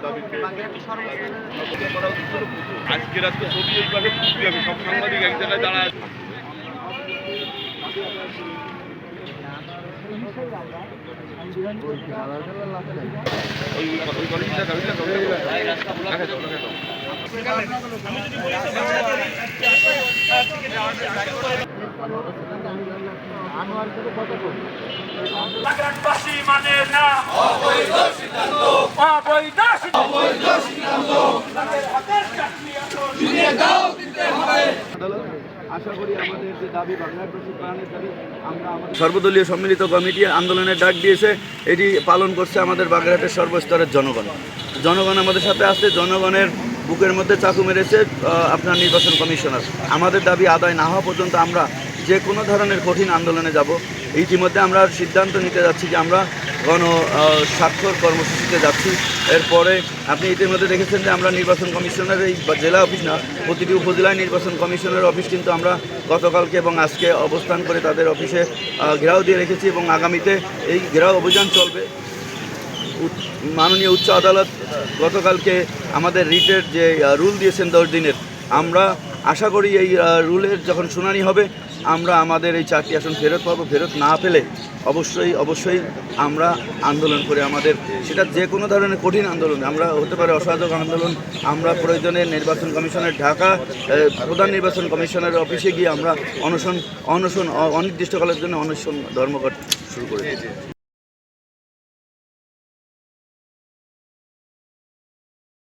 দাবিকে আজকের ছবি এই পাশে খুবই আমি সব সাংবাদিক এক জায়গায় দাঁড়ায় বাগেরহাটবাসী মানে না অবৈধ সিদ্ধান্ত অবৈধ সিদ্ধান্ত বাগেরহাটের চাকরি দিয়ে দাও দিতে হবে। আশা করি আমাদের যে দাবি বাগেরহাটবাসী প্রাণের দাবি আমরা সর্বদলীয় সম্মিলিত কমিটি আন্দোলনের ডাক দিয়েছে, এটি পালন করছে আমাদের বাগেরহাটের সর্বস্তরের জনগণ। জনগণ আমাদের সাথে আসছে, জনগণের বুকের মধ্যে চাকু মেরেছে আপনার নির্বাচন কমিশনার। আমাদের দাবি আদায় না হওয়া পর্যন্ত আমরা যে কোনো ধরনের কঠিন আন্দোলনে যাব। ইতিমধ্যে আমরা সিদ্ধান্ত নিতে যাচ্ছি যে আমরা স্বাক্ষর কর্মসূচিতে যাচ্ছি। এরপরে আপনি ইতিমধ্যে দেখেছেন যে আমরা নির্বাচন কমিশনের এই জেলা অফিস না, প্রতিটি উপজেলায় নির্বাচন কমিশনের অফিস কিন্তু আমরা গতকালকে এবং আজকে অবস্থান করে তাদের অফিসে ঘেরাও দিয়ে রেখেছি এবং আগামীতে এই ঘেরাও অভিযান চলবে। মাননীয় উচ্চ আদালত গতকালকে আমাদের রিটের যে রুল দিয়েছেন 10 দিনের, আমরা আশা করি এই রুলের যখন শুনানি হবে আমরা আমাদের এই 4টি আসন ফেরত পাবো। ফেরত না পেলে অবশ্যই আমরা আন্দোলন করে আমাদের সেটা যে কোনো ধরনের কঠিন আন্দোলন আমরা হতে পারে, অসহযোগ আন্দোলন, আমরা প্রয়োজনে নির্বাচন কমিশনের ঢাকা প্রধান নির্বাচন কমিশনের অফিসে গিয়ে আমরা অনশন অনির্দিষ্টকালের জন্য অনশন ধর্মঘট শুরু করেছি।